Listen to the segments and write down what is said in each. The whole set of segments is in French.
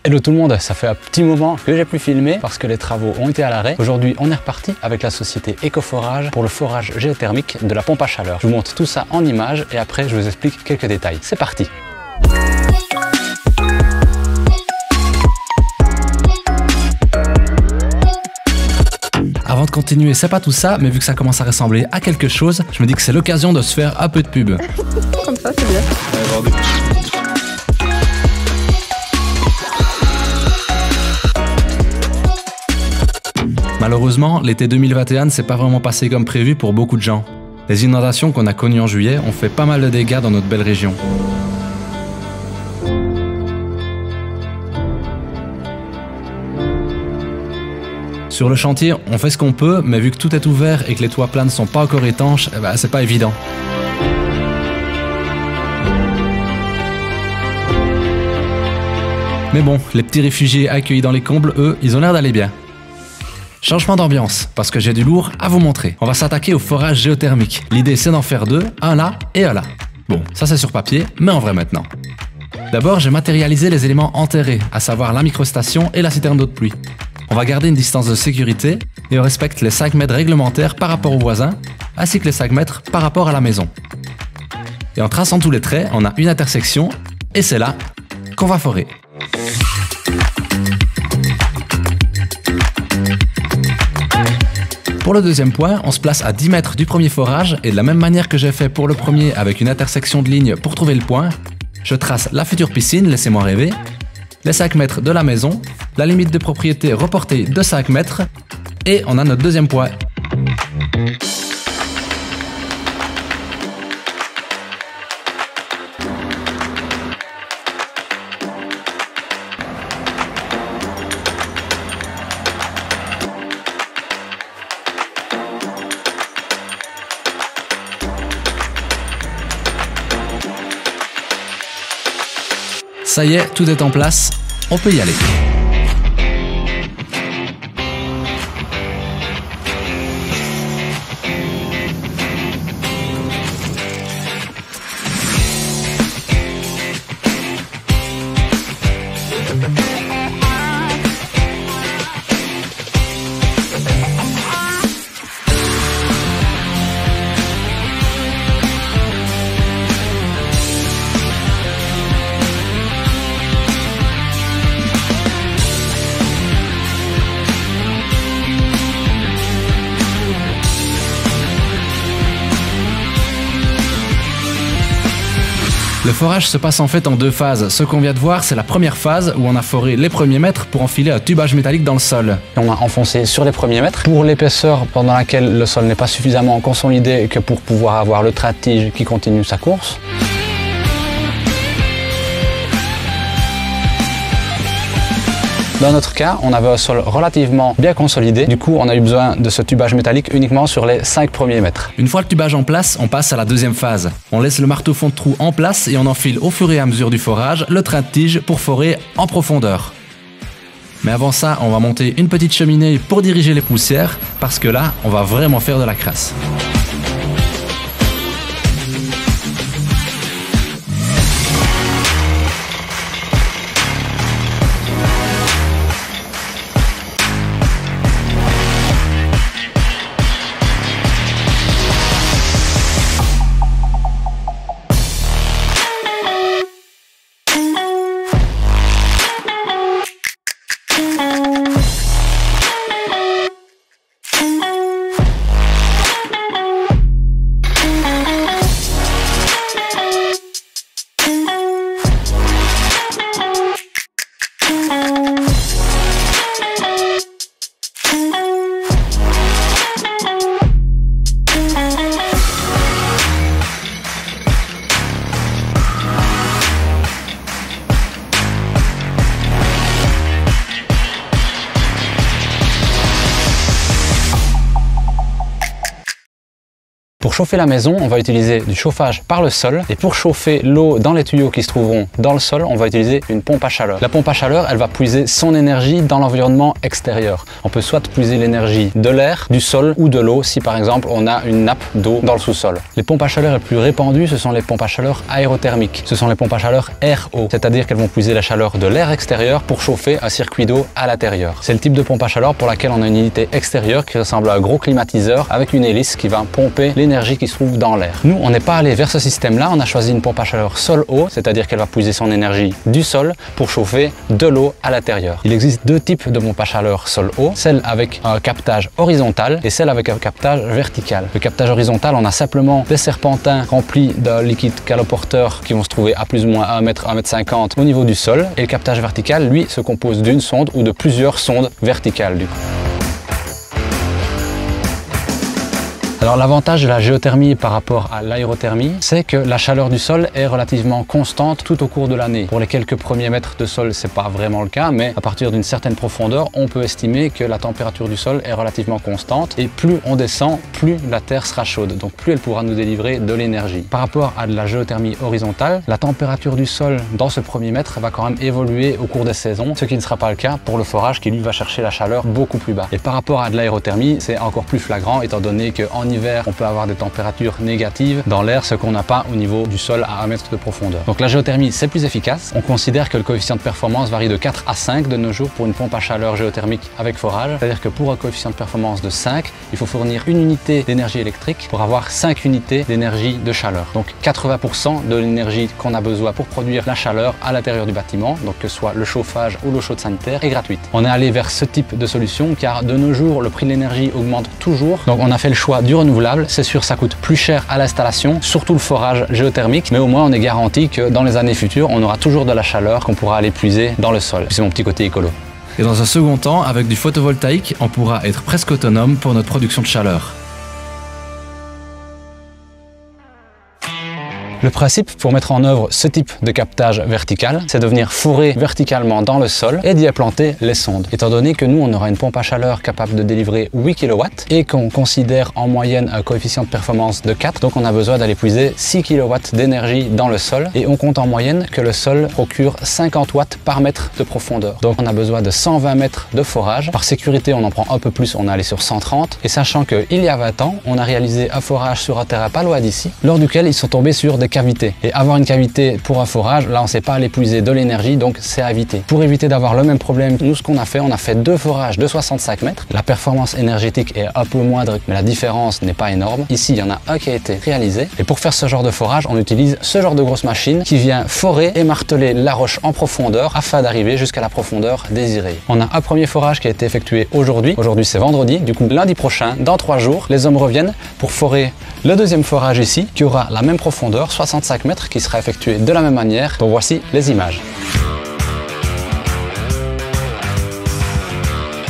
Hello tout le monde, ça fait un petit moment que j'ai plus filmé parce que les travaux ont été à l'arrêt. Aujourd'hui, on est reparti avec la société Ecoforage pour le forage géothermique de la pompe à chaleur. Je vous montre tout ça en images et après je vous explique quelques détails. C'est parti! Avant de continuer, c'est pas tout ça, mais vu que ça commence à ressembler à quelque chose, je me dis que c'est l'occasion de se faire un peu de pub. Comme ça, c'est bien. Malheureusement, l'été 2021 ne s'est pas vraiment passé comme prévu pour beaucoup de gens. Les inondations qu'on a connues en juillet ont fait pas mal de dégâts dans notre belle région. Sur le chantier, on fait ce qu'on peut, mais vu que tout est ouvert et que les toits plats ne sont pas encore étanches, c'est pas évident. Mais bon, les petits réfugiés accueillis dans les combles, eux, ils ont l'air d'aller bien. Changement d'ambiance, parce que j'ai du lourd à vous montrer. On va s'attaquer au forage géothermique. L'idée c'est d'en faire deux, un là et un là. Bon, ça c'est sur papier, mais en vrai maintenant. D'abord, j'ai matérialisé les éléments enterrés, à savoir la microstation et la citerne d'eau de pluie. On va garder une distance de sécurité et on respecte les 5 mètres réglementaires par rapport aux voisins, ainsi que les 5 mètres par rapport à la maison. Et en traçant tous les traits, on a une intersection, et c'est là qu'on va forer. Pour le deuxième point, on se place à 10 mètres du premier forage et de la même manière que j'ai fait pour le premier avec une intersection de lignes pour trouver le point, je trace la future piscine, laissez-moi rêver, les 5 mètres de la maison, la limite de propriété reportée de 5 mètres et on a notre deuxième point. Ça y est, tout est en place, on peut y aller. Le forage se passe en fait en deux phases. Ce qu'on vient de voir, c'est la première phase où on a foré les premiers mètres pour enfiler un tubage métallique dans le sol. On a enfoncé sur les premiers mètres pour l'épaisseur pendant laquelle le sol n'est pas suffisamment consolidé que pour pouvoir avoir le trait de tige qui continue sa course. Dans notre cas, on avait un sol relativement bien consolidé, du coup on a eu besoin de ce tubage métallique uniquement sur les 5 premiers mètres. Une fois le tubage en place, on passe à la deuxième phase. On laisse le marteau fond de trou en place et on enfile au fur et à mesure du forage le train de tige pour forer en profondeur. Mais avant ça, on va monter une petite cheminée pour diriger les poussières, parce que là, on va vraiment faire de la crasse. Pour chauffer la maison, on va utiliser du chauffage par le sol et pour chauffer l'eau dans les tuyaux qui se trouveront dans le sol, on va utiliser une pompe à chaleur. La pompe à chaleur, elle va puiser son énergie dans l'environnement extérieur. On peut soit puiser l'énergie de l'air, du sol ou de l'eau si par exemple on a une nappe d'eau dans le sous-sol. Les pompes à chaleur les plus répandues, ce sont les pompes à chaleur aérothermiques. Ce sont les pompes à chaleur RO, c'est-à-dire qu'elles vont puiser la chaleur de l'air extérieur pour chauffer un circuit d'eau à l'intérieur. C'est le type de pompe à chaleur pour laquelle on a une unité extérieure qui ressemble à un gros climatiseur avec une hélice qui va pomper l'énergie qui se trouve dans l'air. Nous, on n'est pas allé vers ce système-là, on a choisi une pompe à chaleur sol-eau, c'est-à-dire qu'elle va puiser son énergie du sol pour chauffer de l'eau à l'intérieur. Il existe deux types de pompes à chaleur sol-eau, celle avec un captage horizontal et celle avec un captage vertical. Le captage horizontal, on a simplement des serpentins remplis d'un liquide caloporteur qui vont se trouver à plus ou moins 1 mètre, 1 mètre 50 au niveau du sol. Et le captage vertical, lui, se compose d'une sonde ou de plusieurs sondes verticales du coup. Alors l'avantage de la géothermie par rapport à l'aérothermie, c'est que la chaleur du sol est relativement constante tout au cours de l'année. Pour les quelques premiers mètres de sol, c'est pas vraiment le cas, mais à partir d'une certaine profondeur, on peut estimer que la température du sol est relativement constante et plus on descend, plus la terre sera chaude, donc plus elle pourra nous délivrer de l'énergie. Par rapport à de la géothermie horizontale, la température du sol dans ce premier mètre va quand même évoluer au cours des saisons, ce qui ne sera pas le cas pour le forage qui lui va chercher la chaleur beaucoup plus bas. Et par rapport à de l'aérothermie, c'est encore plus flagrant étant donné qu'en hiver, on peut avoir des températures négatives dans l'air, ce qu'on n'a pas au niveau du sol à 1 mètre de profondeur. Donc la géothermie, c'est plus efficace. On considère que le coefficient de performance varie de 4 à 5 de nos jours pour une pompe à chaleur géothermique avec forage. C'est-à-dire que pour un coefficient de performance de 5, il faut fournir une unité d'énergie électrique pour avoir 5 unités d'énergie de chaleur. Donc 80% de l'énergie qu'on a besoin pour produire la chaleur à l'intérieur du bâtiment, donc que ce soit le chauffage ou l'eau chaude sanitaire, est gratuite. On est allé vers ce type de solution car de nos jours, le prix de l'énergie augmente toujours. Donc on a fait le choix du renouvelable. C'est sûr, ça coûte plus cher à l'installation, surtout le forage géothermique, mais au moins on est garanti que dans les années futures, on aura toujours de la chaleur qu'on pourra aller puiser dans le sol. C'est mon petit côté écolo. Et dans un second temps, avec du photovoltaïque, on pourra être presque autonome pour notre production de chaleur. Le principe pour mettre en œuvre ce type de captage vertical, c'est de venir fourrer verticalement dans le sol et d'y implanter les sondes. Étant donné que nous, on aura une pompe à chaleur capable de délivrer 8 kW et qu'on considère en moyenne un coefficient de performance de 4, donc on a besoin d'aller puiser 6 kW d'énergie dans le sol et on compte en moyenne que le sol procure 50 watts par mètre de profondeur. Donc on a besoin de 120 mètres de forage. Par sécurité, on en prend un peu plus, on est allé sur 130. Et sachant qu'il y a 20 ans, on a réalisé un forage sur un terrain pas loin d'ici, lors duquel ils sont tombés sur des cavités. Et avoir une cavité pour un forage, là on ne sait pas aller puiser de l'énergie, donc c'est à éviter. Pour éviter d'avoir le même problème, nous ce qu'on a fait 2 forages de 65 mètres. La performance énergétique est un peu moindre, mais la différence n'est pas énorme. Ici, il y en a un qui a été réalisé. Et pour faire ce genre de forage, on utilise ce genre de grosse machine qui vient forer et marteler la roche en profondeur afin d'arriver jusqu'à la profondeur désirée. On a un premier forage qui a été effectué aujourd'hui. Aujourd'hui, c'est vendredi. Du coup, lundi prochain, dans 3 jours, les hommes reviennent pour forer le deuxième forage ici, qui aura la même profondeur, 65 mètres, qui sera effectué de la même manière. Donc voici les images.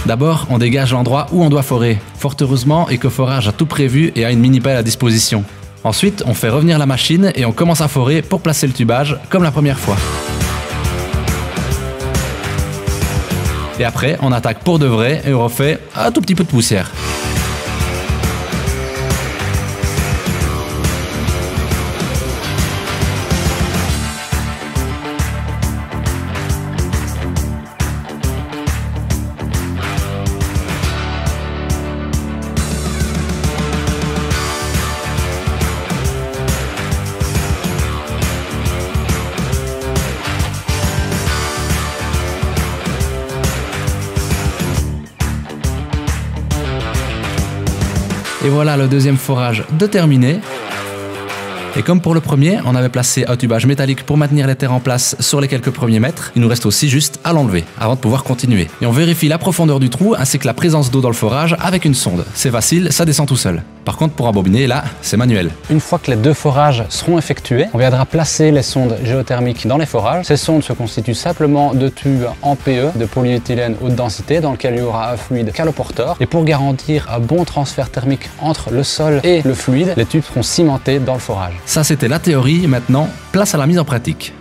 D'abord, on dégage l'endroit où on doit forer. Fort heureusement, EcoForage a tout prévu et a une mini-pelle à disposition. Ensuite, on fait revenir la machine et on commence à forer pour placer le tubage, comme la première fois. Et après, on attaque pour de vrai et on refait un tout petit peu de poussière. Et voilà le deuxième forage de terminé. Et comme pour le premier, on avait placé un tubage métallique pour maintenir les terres en place sur les quelques premiers mètres, il nous reste aussi juste à l'enlever avant de pouvoir continuer. Et on vérifie la profondeur du trou ainsi que la présence d'eau dans le forage avec une sonde. C'est facile, ça descend tout seul. Par contre, pour embobiner, là, c'est manuel. Une fois que les 2 forages seront effectués, on viendra placer les sondes géothermiques dans les forages. Ces sondes se constituent simplement de tubes en PE, de polyéthylène haute densité, dans lequel il y aura un fluide caloporteur. Et pour garantir un bon transfert thermique entre le sol et le fluide, les tubes seront cimentés dans le forage. Ça, c'était la théorie. Maintenant, place à la mise en pratique.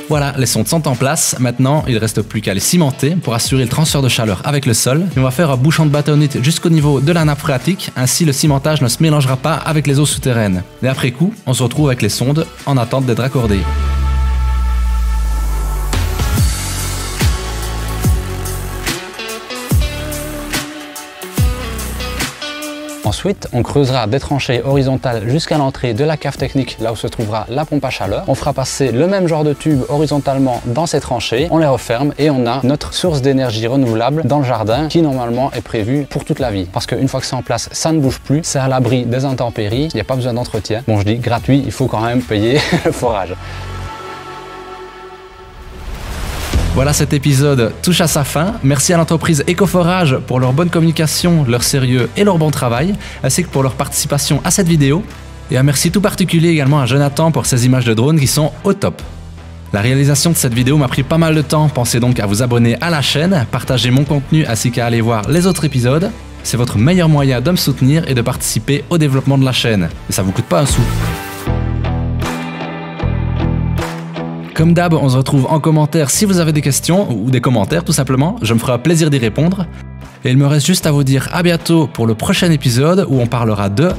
Voilà, les sondes sont en place. Maintenant, il ne reste plus qu'à les cimenter pour assurer le transfert de chaleur avec le sol. Et on va faire un bouchon de bâtonnite jusqu'au niveau de la nappe phréatique. Ainsi, le cimentage ne se mélangera pas avec les eaux souterraines. Et après coup, on se retrouve avec les sondes en attente d'être raccordées. Ensuite, on creusera des tranchées horizontales jusqu'à l'entrée de la cave technique, là où se trouvera la pompe à chaleur. On fera passer le même genre de tube horizontalement dans ces tranchées, on les referme et on a notre source d'énergie renouvelable dans le jardin qui normalement est prévue pour toute la vie. Parce qu'une fois que c'est en place, ça ne bouge plus, c'est à l'abri des intempéries, il n'y a pas besoin d'entretien. Bon, je dis gratuit, il faut quand même payer le forage. Voilà, cet épisode touche à sa fin. Merci à l'entreprise Ecoforage pour leur bonne communication, leur sérieux et leur bon travail, ainsi que pour leur participation à cette vidéo. Et un merci tout particulier également à Jonathan pour ces images de drone qui sont au top. La réalisation de cette vidéo m'a pris pas mal de temps, pensez donc à vous abonner à la chaîne, partager mon contenu ainsi qu'à aller voir les autres épisodes. C'est votre meilleur moyen de me soutenir et de participer au développement de la chaîne. Et ça vous coûte pas un sou. Comme d'hab, on se retrouve en commentaire si vous avez des questions ou des commentaires tout simplement, je me ferai un plaisir d'y répondre. Et il me reste juste à vous dire à bientôt pour le prochain épisode où on parlera de